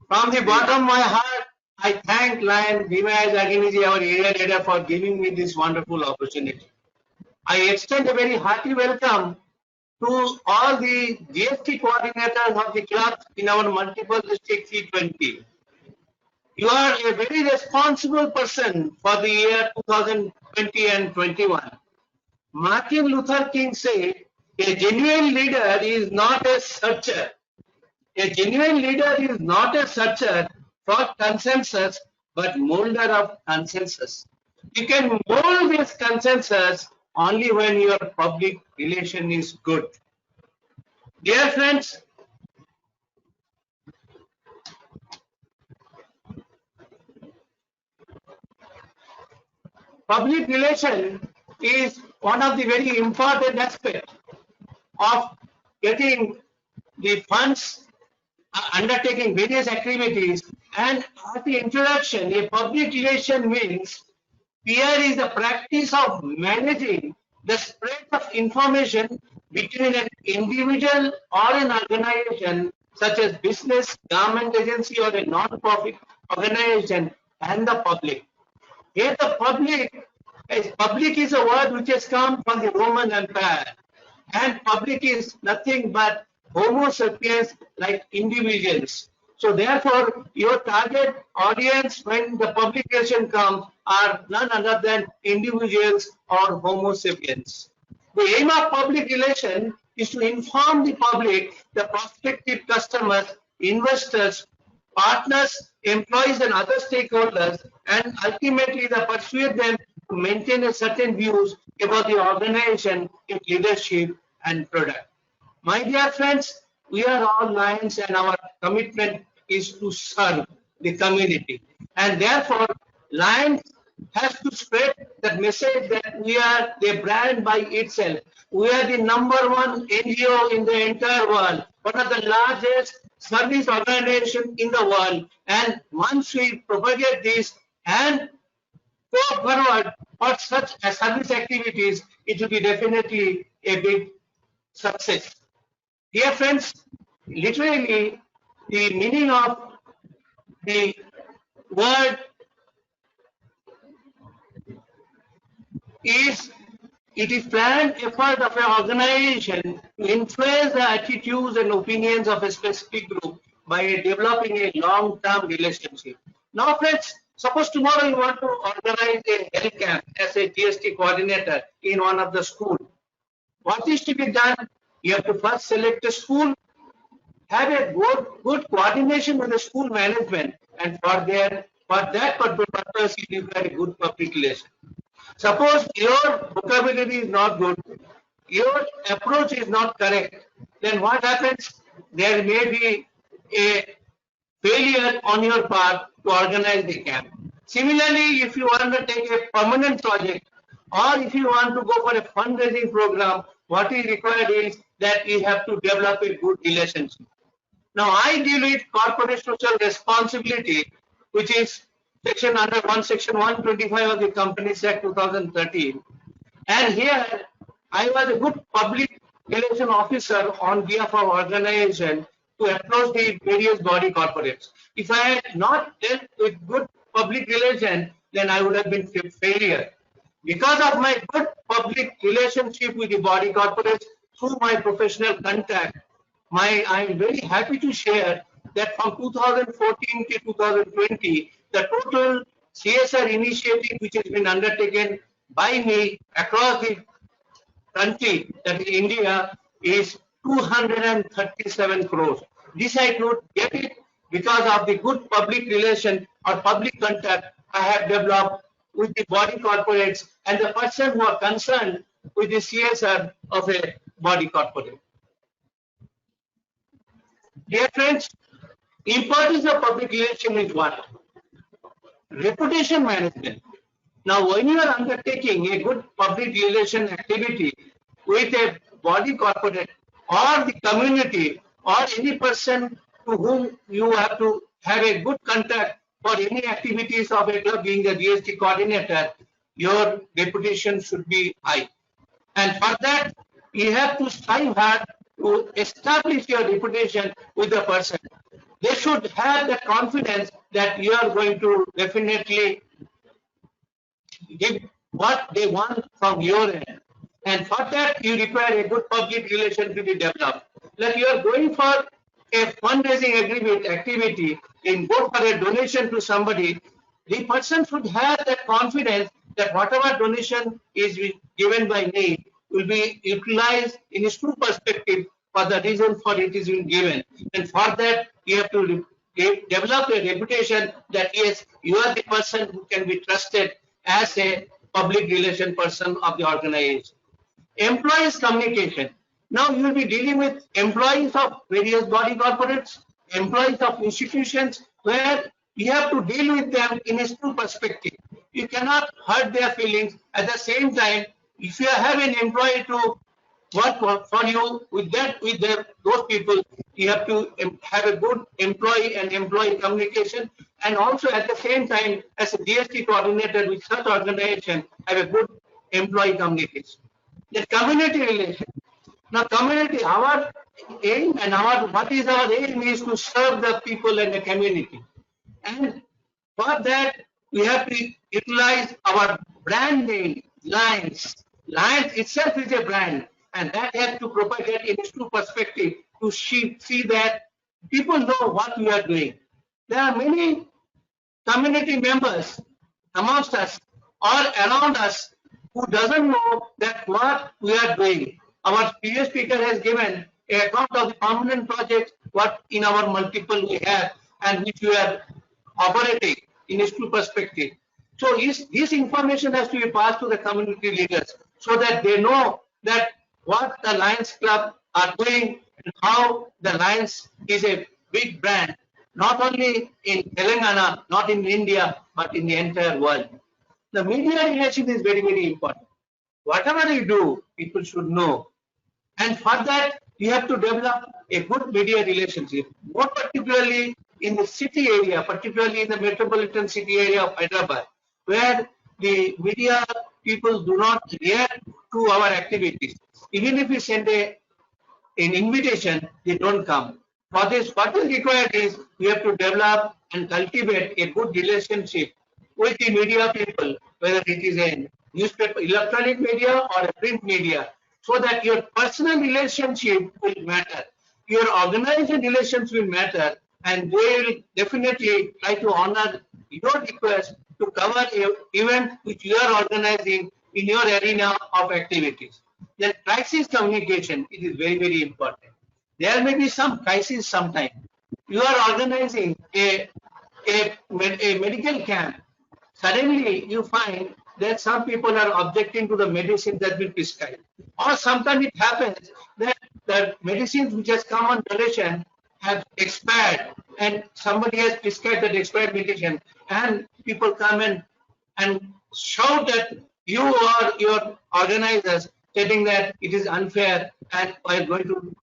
From the bottom of my heart, I thank Lion Bhimaj Aginiji, our area leader, for giving me this wonderful opportunity. I extend a very hearty welcome to all the GST coordinators of the club in our multiple district T20. You are a very responsible person for the year 2020 and 21. Martin Luther King said, a genuine leader is not a searcher. A genuine leader is not a searcher for consensus, but molder of consensus. You can mold this consensus only when your public relation is good. Dear friends, public relation is one of the very important aspects of getting the funds, undertaking various activities. And at the introduction, a public relation means PR is the practice of managing the spread of information between an individual or an organization such as business, government agency or a non-profit organization and the public. Here the public is a word which has come from the Roman Empire, and public is nothing but Homo sapiens, like individuals. So therefore, your target audience when the publication comes are none other than individuals or Homo sapiens. The aim of public relation is to inform the public, the prospective customers, investors, partners, employees, and other stakeholders, and ultimately they persuade them to maintain a certain views about the organization, its leadership, and product. My dear friends, we are all Lions, and our commitment is to serve the community. And therefore, Lions has to spread that message that we are the brand by itself. We are the #1 NGO in the entire world, one of the largest service organization in the world. And once we propagate this and go forward for such service activities, it will be definitely a big success. Dear friends, literally the meaning of the word is it is planned effort of an organization to influence the attitudes and opinions of a specific group by developing a long-term relationship. Now friends, suppose tomorrow you want to organize a health camp as a GST coordinator in one of the schools. What is to be done? You have to first select a school, have a good coordination with the school management, and for that purpose you require a good public relation. Suppose your vocabulary is not good, your approach is not correct, then what happens? There may be a failure on your part to organize the camp. Similarly, if you want to take a permanent project or if you want to go for a fundraising program, what is required is that you have to develop a good relationship. Now, I deal with corporate social responsibility, which is section 125 of the Companies Act 2013. And here, I was a good public relation officer on behalf of organization to approach the various body corporates. If I had not dealt with good public relation, then I would have been failure. Because of my good public relationship with the body corporates through my professional contact, I am very happy to share that from 2014 to 2020, the total CSR initiative which has been undertaken by me across the country, that is India, is 237 crores. This I could get it because of the good public relation or public contact I have developed with the body corporates and the person who are concerned with the CSR of a body corporate. Dear friends, importance of public relation is what? Reputation management. Now, when you are undertaking a good public relation activity with a body corporate or the community or any person to whom you have to have a good contact for any activities of a club, being a GST coordinator, your reputation should be high. And for that, you have to strive hard to establish your reputation with the person. they should have the confidence that you are going to definitely give what they want from your end. And for that, you require a good public relation to be developed. Like you are going for a fundraising activity, in go for a donation to somebody, the person should have that confidence that whatever donation is given by me will be utilized in its true perspective for the reason for it is being given. And for that, you have to develop a reputation that yes, you are the person who can be trusted as a public relation person of the organization. Employees communication. Now you will be dealing with employees of various body corporates, employees of institutions, where you have to deal with them in a true perspective. You cannot hurt their feelings. At the same time, if you have an employee to work for you with those people, you have to have a good employee and employee communication, and also at the same time, as a DST coordinator with such organization, have a good employee communication. The community relation. Now, community, our aim and what is our aim is to serve the people in the community. And for that, we have to utilize our brand name, Lions. Lions itself is a brand, and that has to propagate in its true perspective to see that people know what we are doing. There are many community members amongst us or around us who doesn't know that what we are doing. Our previous speaker has given an account of the permanent projects, what in our multiple we have and which we are operating in its true perspective. So this information has to be passed to the community leaders so that they know that what the Lions Club are doing and how the Lions is a big brand, not only in Telangana, not in India, but in the entire world. The media relation is very, very important. Whatever you do, people should know. And for that, you have to develop a good media relationship, more particularly in the city area, particularly in the metropolitan city area of Hyderabad, where the media people do not react to our activities. Even if we send an invitation, they don't come. For this, what is required is we have to develop and cultivate a good relationship with the media people, whether it is a newspaper, electronic media or a print media, so that your personal relationship will matter, your organization relations will matter, and they will definitely try to honor your request to cover an event which you are organizing in your arena of activities. Then crisis communication, it is very, very important. There may be some crisis sometime. You are organizing a medical camp. Suddenly you find that some people are objecting to the medicine that will prescribe. Or sometimes it happens that the medicines which has come on donation have expired and somebody has prescribed that expired medicine, and people come and shout at you or your organizers, stating that it is unfair and are going to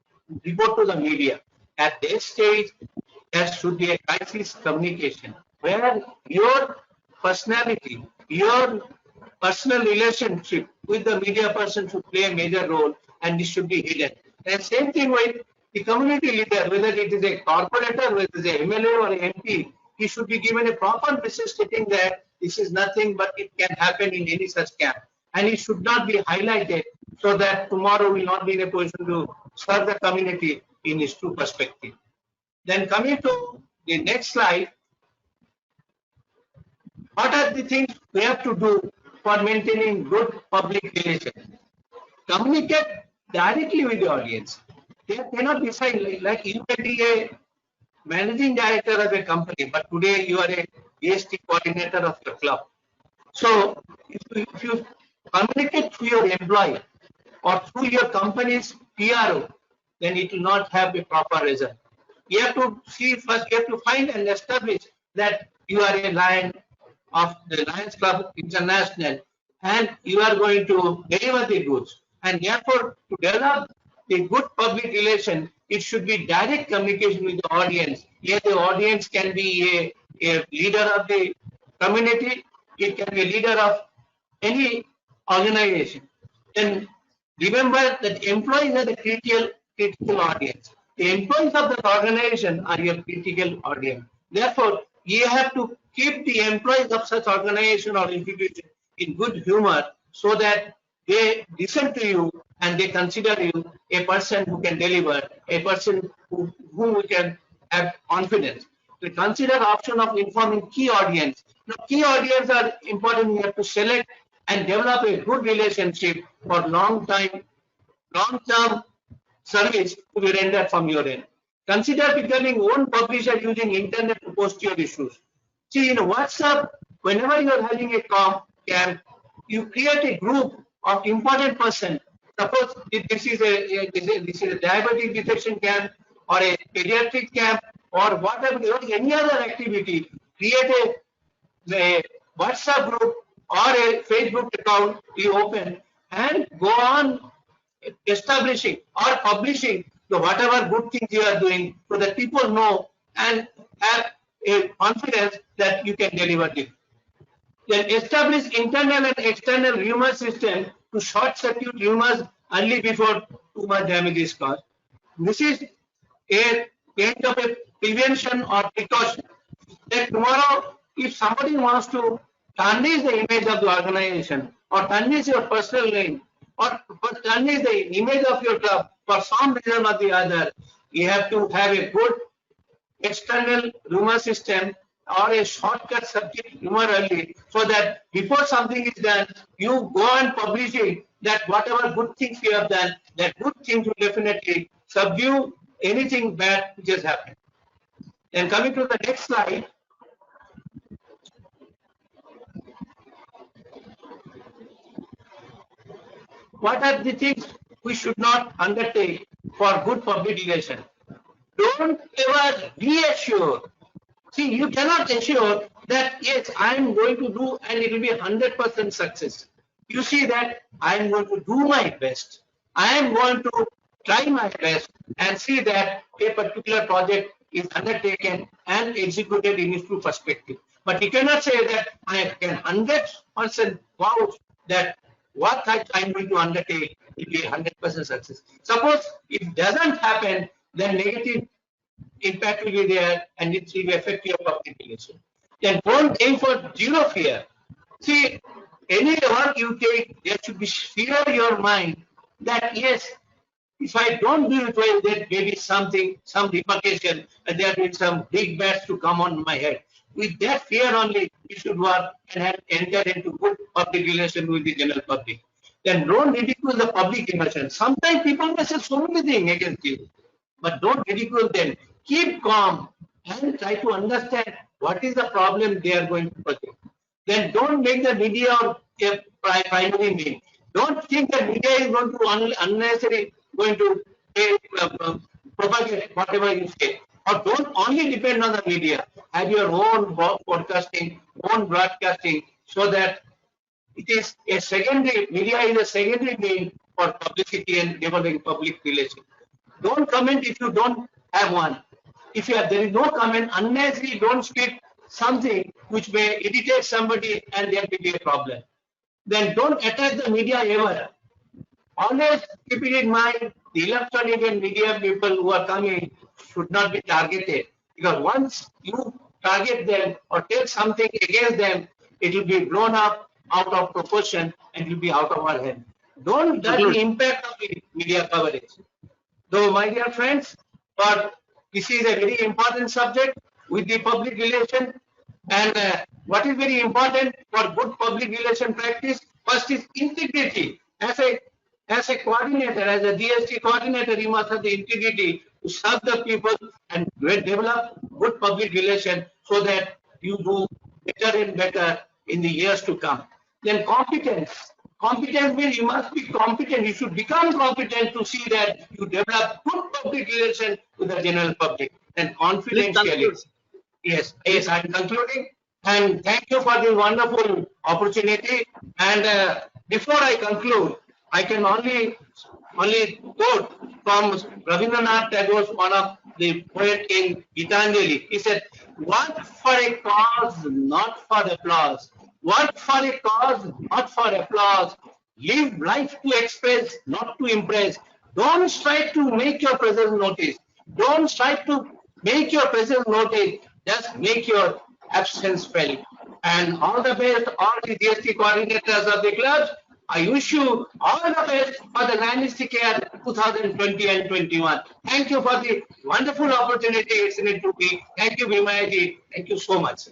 report to the media. At this stage, there should be a crisis communication where your personality, your personal relationship with the media person should play a major role, and this should be hidden. And same thing with the community leader, whether it is a corporator, whether it is a MLA or a MP, he should be given a proper message stating that this is nothing but it can happen in any such camp. And it should not be highlighted so that tomorrow we will not be in a position to serve the community in its true perspective. Then coming to the next slide, what are the things we have to do for maintaining good public relations? Communicate directly with the audience. There cannot be signed like you can be a managing director of a company, but today you are a DST coordinator of your club. So if you communicate through your employee or through your company's PRO, then it will not have a proper result. You have to see first, you have to find and establish that you are a lion of the Lions Club International and you are going to deliver the goods. And therefore, to develop the good public relation, it should be direct communication with the audience. Here the audience can be a leader of the community, it can be a leader of any organization. Then remember that employees are the critical audience. The employees of the organization are your critical audience. Therefore, you have to keep the employees of such organization or institution in good humor so that they listen to you and they consider you a person who can deliver, a person whom we can have confidence. To consider option of informing key audience. Now, key audience are important. You have to select and develop a good relationship for long-term service to be rendered from your end. Consider becoming own publisher using internet to post your issues. See, in WhatsApp, whenever you are having a camp, you create a group of important person. Suppose if this is a diabetic detection camp or a pediatric camp or whatever, any other activity, create a WhatsApp group or a Facebook account you open and go on establishing or publishing the whatever good things you are doing so that people know and have a confidence that you can deliver it. Then establish internal and external rumor system to short circuit rumors early before too much damage is caused. This is a kind of a prevention or precaution that tomorrow if somebody wants to tarnish the image of the organization or tarnish your personal name or tarnish the image of your club for some reason or the other, you have to have a good external rumor system or a shortcut subject rumor early so that before something is done, you go on publishing that whatever good things you have done, that good things will definitely subdue anything bad which has happened. And coming to the next slide. What are the things we should not undertake for good public relation? Don't ever reassure. See, you cannot assure that yes, I am going to do and it will be 100% success. You see that I am going to do my best. I am going to try my best and see that a particular project is undertaken and executed in its true perspective. But you cannot say that I can 100% vouch that what I am going to undertake will be 100% success. Suppose it doesn't happen, then negative impact will be there and it will affect your public relation. Then don't aim for zero fear. See, any work you take, there should be fear in your mind that yes, if I don't do it well, there may be something, some repercussion, and there will be some big bats to come on my head. With that fear only, you should work and have entered into good public relation with the general public. Then don't ridicule the public immersion. Sometimes people may say so many things against you, but don't ridicule them. Keep calm and try to understand what is the problem they are going to project. Then don't make the media a primary main. Don't think that media is going to unnecessarily going to propagate whatever you say. Or don't only depend on the media. Have your own podcasting, own broadcasting, so that it is a secondary, media is a secondary mean for publicity and developing public relations. Don't comment if you don't have one. If you have, there is no comment, unnecessarily don't speak something which may irritate somebody and there may be a problem. Then don't attack the media ever. Always keep it in mind, the electronic and media people who are coming should not be targeted. Because once you target them or take something against them, it will be blown up out of proportion and will be out of our hand. Don't let the impact of the media coverage. So, my dear friends, but this is a very important subject with the public relation. And what is very important for good public relation practice? First is integrity. As a coordinator, as a DST coordinator, you must have the integrity to serve the people and develop good public relation so that you do better and better in the years to come. Then competence. Competence means you must be competent. You should become competent to see that you develop good public relation with the general public. And confidentiality. Yes, I'm concluding. And thank you for this wonderful opportunity. And before I conclude, I can only quote from Rabindranath Tagore, one of the poet in Gitanjali. He said, "Work for a cause, not for applause. Work for a cause, not for applause. Live life to express, not to impress. Don't strive to make your presence noticed. Don't try to make your presence noted, just make your absence felt. And all the best, all the GST coordinators of the clubs. I wish you all the best for the Dynasty Care 2020 and 21. Thank you for the wonderful opportunity it's in it to be. Thank you, Bhimayaji. Thank you so much.